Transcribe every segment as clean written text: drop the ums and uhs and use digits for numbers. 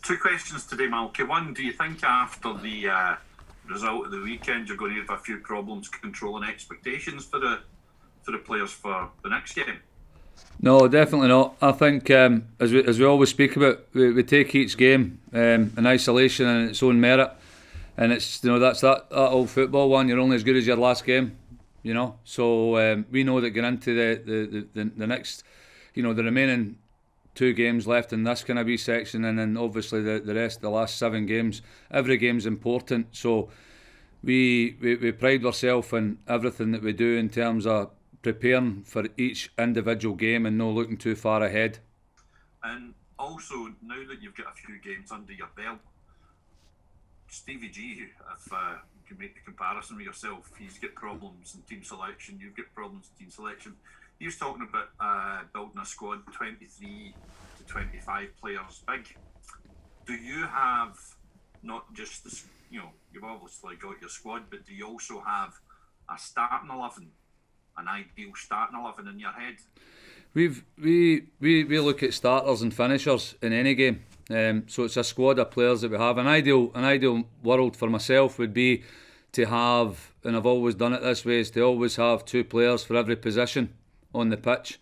Two questions today, Malky. One, do you think after the result of the weekend you're going to have a few problems controlling expectations for the players for the next game? No, definitely not. I think, as we always speak about, we take each game in isolation and its own merit, and it's that's that old football one. You're only as good as your last game, So we know that going into the next, the remaining two games left in this kind of wee section, and then obviously the rest, the last 7 games. Every game's important, so we pride ourselves in everything that we do in terms of preparing for each individual game and not looking too far ahead. And also, now that you've got a few games under your belt, Stevie G, if you can make the comparison with yourself, he's got problems in team selection, you've got problems in team selection. He was talking about building a squad 23 to 25 players big. Do you have not just this, you've obviously got your squad, but do you also have a starting 11, an ideal starting 11 in your head? We look at starters and finishers in any game. So it's a squad of players that we have. An ideal world for myself would be to have, and I've always done it this way, is to always have 2 players for every position on the pitch,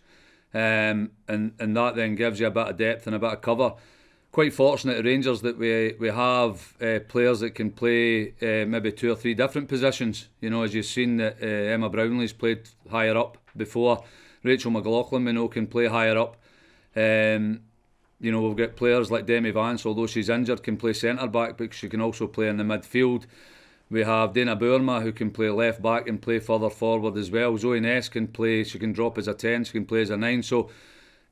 and that then gives you a bit of depth and a bit of cover. Quite fortunate at Rangers that we have players that can play maybe 2 or 3 different positions. As you've seen that Emma Brownlee's played higher up before. Rachel McLaughlin, we know, can play higher up. We've got players like Demi Vance, although she's injured, can play centre back, but she can also play in the midfield. We have Dana Bourma, who can play left back and play further forward as well. Zoe Ness can play, she can drop as a 10, she can play as a 9. So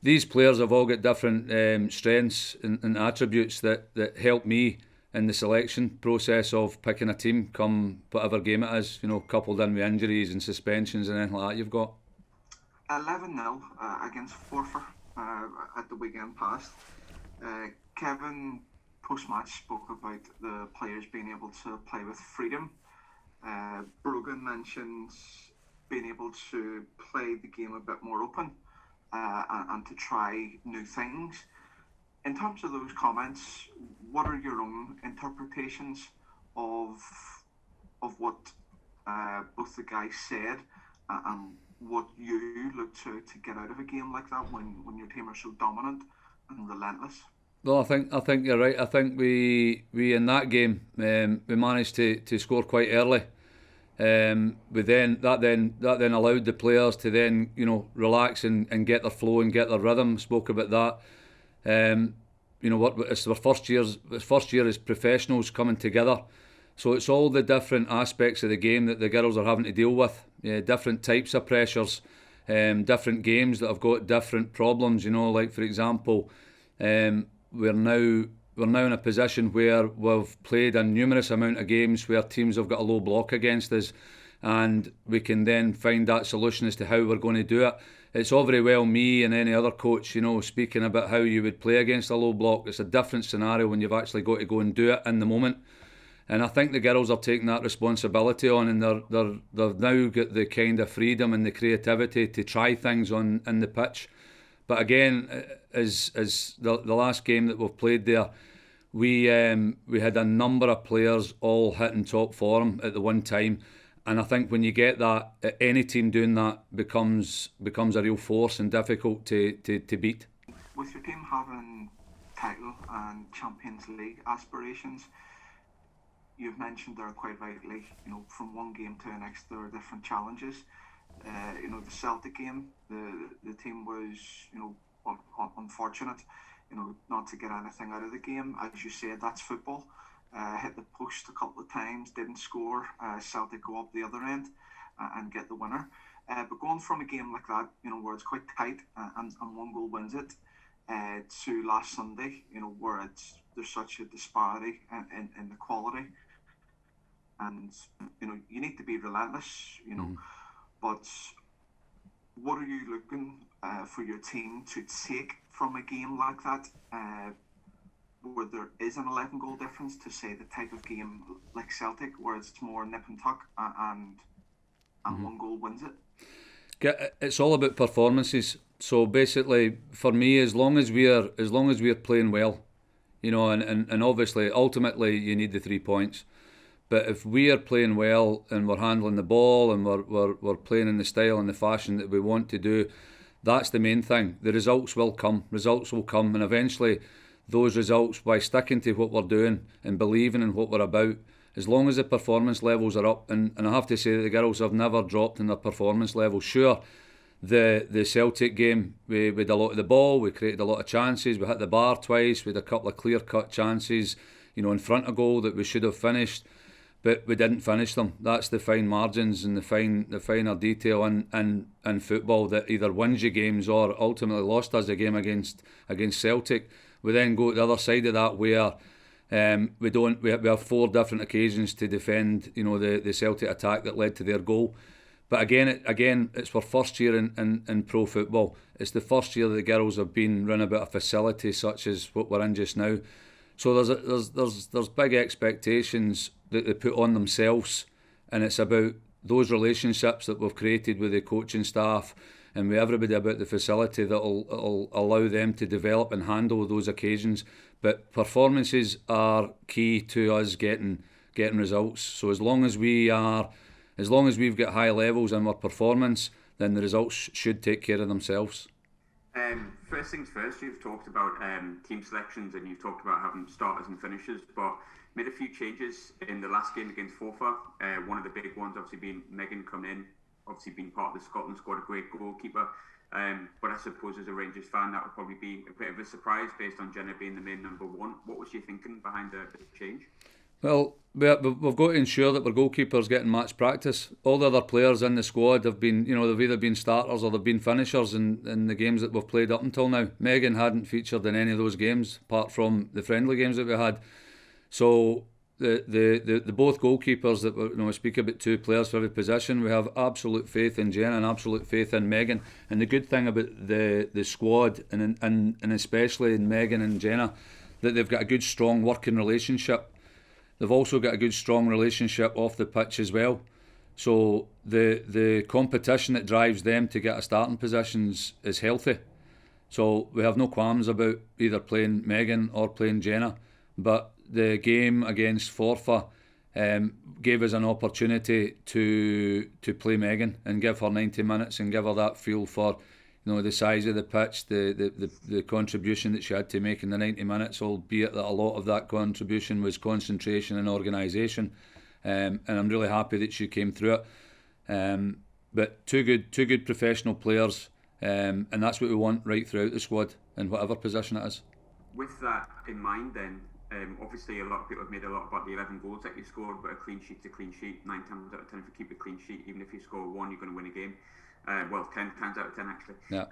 these players have all got different strengths and attributes that help me in the selection process of picking a team come whatever game it is, coupled in with injuries and suspensions and anything like that you've got. 11-0 against Forfar at the weekend past. Kevin post-match spoke about the players being able to play with freedom. Brogan mentions being able to play the game a bit more open and to try new things. In terms of those comments, what are your own interpretations of what both the guys said and what you look to get out of a game like that when your team are so dominant and relentless? Well, I think you're right. I think we in that game we managed to score quite early. That then allowed the players to then relax and get their flow and get their rhythm. Spoke about that. It's their first year as professionals coming together. So it's all the different aspects of the game that the girls are having to deal with. Different types of pressures, different games that have got different problems. Like for example, we're now in a position where we've played a numerous amount of games where teams have got a low block against us, and we can then find that solution as to how we're going to do it. It's all very well me and any other coach, speaking about how you would play against a low block. It's a different scenario when you've actually got to go and do it in the moment. And I think the girls are taking that responsibility on, and they've now got the kind of freedom and the creativity to try things in the pitch. But again, as the last game that we've played there, we had a number of players all hitting top form at the one time, and I think when you get that, any team doing that becomes a real force and difficult to beat. With your team having title and Champions League aspirations, you've mentioned there quite rightly, from one game to the next there are different challenges. The Celtic game, the team was, unfortunate, not to get anything out of the game. As you said, that's football. Hit the post a couple of times, didn't score. Celtic go up the other end and get the winner. But going from a game like that, where it's quite tight and one goal wins it, to last Sunday, where there's such a disparity in the quality. And, you need to be relentless, But what are you looking for your team to take from a game like that, where there is an 11-goal difference, to say the type of game like Celtic, where it's more nip and tuck and one goal wins it? It's all about performances. So basically, for me, as long as we're playing well, and obviously, ultimately, you need the 3 points. But if we are playing well and we're handling the ball and we're playing in the style and the fashion that we want to do, that's the main thing. The results will come. Results will come, and eventually, those results, by sticking to what we're doing and believing in what we're about, as long as the performance levels are up, and I have to say that the girls have never dropped in their performance levels. Sure, the Celtic game, we had a lot of the ball, we created a lot of chances, we hit the bar twice, we had a couple of clear-cut chances, in front of goal that we should have finished, but we didn't finish them. That's the fine margins and the finer detail in football that either wins you games or ultimately lost us a game against Celtic. We then go to the other side of that where we have 4 different occasions to defend, the Celtic attack that led to their goal. But again, it's our first year in pro football. It's the first year that the girls have been run about a facility such as what we're in just now. So there's big expectations that they put on themselves, and it's about those relationships that we've created with the coaching staff and with everybody about the facility that will allow them to develop and handle those occasions. But performances are key to us getting results. So as long as we've got high levels in our performance, then the results should take care of themselves. First things first, you've talked about team selections and you've talked about having starters and finishers, but made a few changes in the last game against Forfar. One of the big ones obviously being Megan coming in, obviously being part of the Scotland squad, a great goalkeeper. But I suppose as a Rangers fan, that would probably be a bit of a surprise based on Jenna being the main number one. What was you thinking behind the change? Well, we've got to ensure that our goalkeeper's getting match practice. All the other players in the squad have been, they've either been starters or they've been finishers in the games that we've played up until now. Megan hadn't featured in any of those games, apart from the friendly games that we had. So the both goalkeepers that we speak about 2 players for every position. We have absolute faith in Jenna and absolute faith in Megan. And the good thing about the squad and especially in Megan and Jenna, that they've got a good strong working relationship. They've also got a good strong relationship off the pitch as well. So the competition that drives them to get a starting positions is healthy. So we have no qualms about either playing Megan or playing Jenna. But the game against Forfar gave us an opportunity to play Megan and give her 90 minutes and give her that feel for the size of the pitch, the contribution that she had to make in the 90 minutes, albeit that a lot of that contribution was concentration and organisation. And I'm really happy that she came through it. But two good professional players, and that's what we want right throughout the squad in whatever position it is. With that in mind then, obviously a lot of people have made a lot about the 11 goals that you scored, but a clean sheet's a clean sheet. 9 times out of 10 if you keep a clean sheet, even if you score 1, you're going to win a game. 10 times out of 10 actually. Yeah.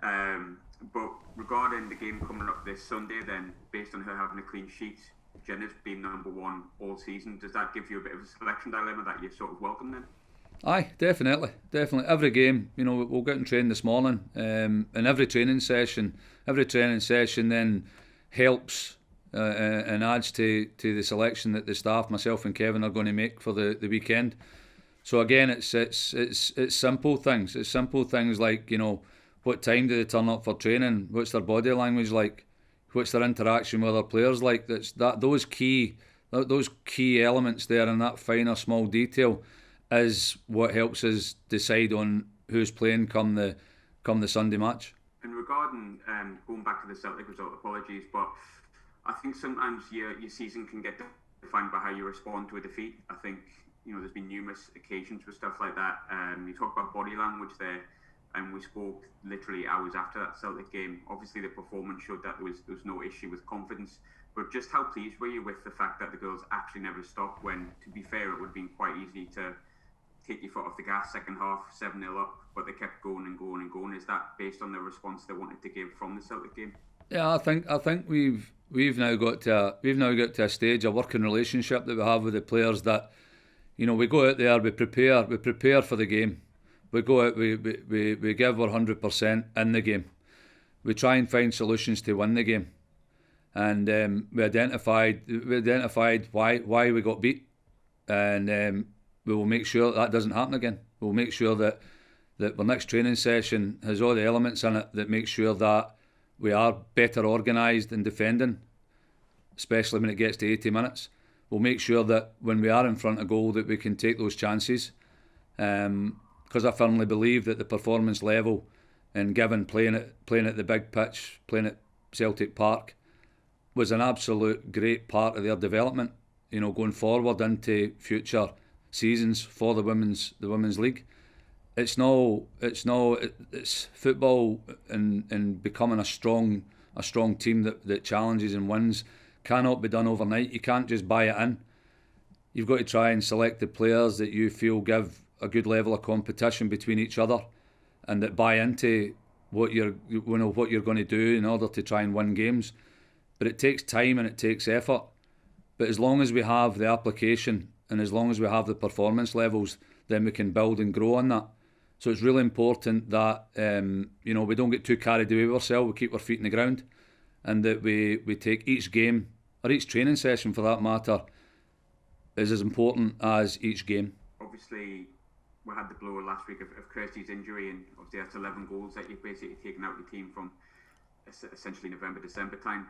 But regarding the game coming up this Sunday then, based on her having a clean sheet, Jenna's been number 1 all season, does that give you a bit of a selection dilemma that you sort of welcome then? Aye, definitely. Every game, we'll get and train this morning, and every training session then helps and adds to the selection that the staff, myself and Kevin, are going to make for the weekend. So again, it's simple things. It's simple things like, what time do they turn up for training? What's their body language like? What's their interaction with other players like? Those key elements there and that finer small detail is what helps us decide on who's playing come the Sunday match. And regarding going back to the Celtic result, apologies, but I think sometimes your season can get defined by how you respond to a defeat. I think there's been numerous occasions with stuff like that. You talk about body language there, and we spoke literally hours after that Celtic game. Obviously, the performance showed that there was no issue with confidence. But just how pleased were you with the fact that the girls actually never stopped when, to be fair, it would have been quite easy to take your foot off the gas second half, 7-0 up, but they kept going and going and going. Is that based on the response they wanted to give from the Celtic game? Yeah, I think we've now got to a stage, a working relationship that we have with the players that, we go out there, we prepare for the game. We go out, we give our 100% in the game. We try and find solutions to win the game. And we identified why we got beat, and we will make sure that doesn't happen again. We'll make sure that our next training session has all the elements in it that make sure that we are better organised in defending. especially when it gets to 80 minutes. We'll make sure that when we are in front of goal that we can take those chances. Because I firmly believe that the performance level and given playing at the big pitch, playing at Celtic Park, was an absolute great part of their development. You know, going forward into future seasons for the women's league. It's football and becoming a strong team that challenges and wins cannot be done overnight. You can't just buy it in. You've got to try and select the players that you feel give a good level of competition between each other, and that buy into what you're going to do in order to try and win games. But it takes time and it takes effort. But as long as we have the application and as long as we have the performance levels, then we can build and grow on that. So it's really important that we don't get too carried away with ourselves. We keep our feet in the ground, and that we take each game or each training session, for that matter, is as important as each game. Obviously, we had the blow last week of Kirsty's injury, and obviously that's 11 goals that you've basically taken out of the team from essentially November, December time.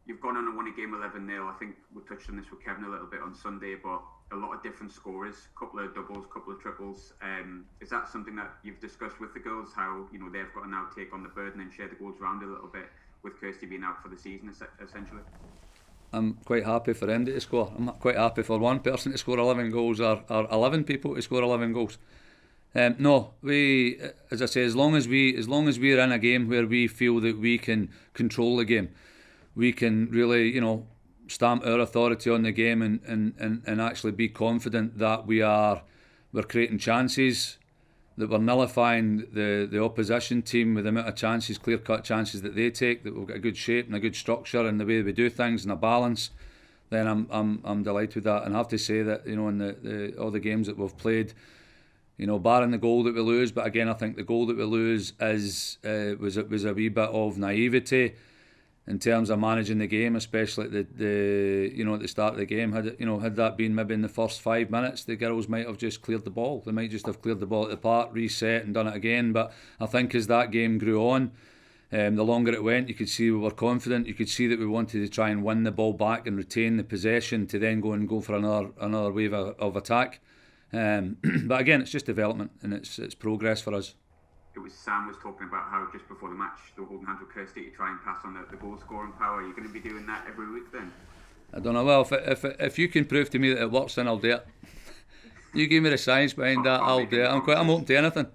You've gone on and won a game 11-0. I think we touched on this with Kevin a little bit on Sunday, but a lot of different scorers, couple of doubles, couple of triples. Is that something that you've discussed with the girls? How they've got to now take on the burden and share the goals around a little bit with Kirsty being out for the season, essentially? I'm quite happy for Andy to score. I'm quite happy for one person to score 11 goals or 11 people to score 11 goals. No, we, as I say, as long as we're in a game where we feel that we can control the game, we can really, stamp our authority on the game and actually be confident that we're creating chances, that we're nullifying the opposition team with the amount of chances, clear-cut chances that they take, that we've got a good shape and a good structure in the way we do things and a balance. Then I'm delighted with that. And I have to say that in all the games that we've played, barring the goal that we lose, but again I think the goal that we lose was a wee bit of naivety in terms of managing the game, especially at the start of the game. Had that been maybe in the first 5 minutes, the girls might have just cleared the ball. They might just have cleared the ball at the park, reset and done it again. But I think as that game grew on, the longer it went, you could see we were confident. You could see that we wanted to try and win the ball back and retain the possession to then go for another wave of attack. But again, it's just development and it's progress for us. It was Sam was talking about how just before the match they were holding hands with Kirsty to try and pass on the goal scoring power. Are you going to be doing that every week then? I don't know. Well, if you can prove to me that it works, then I'll do it. You give me the science behind that, I'll do it. I'm open to anything.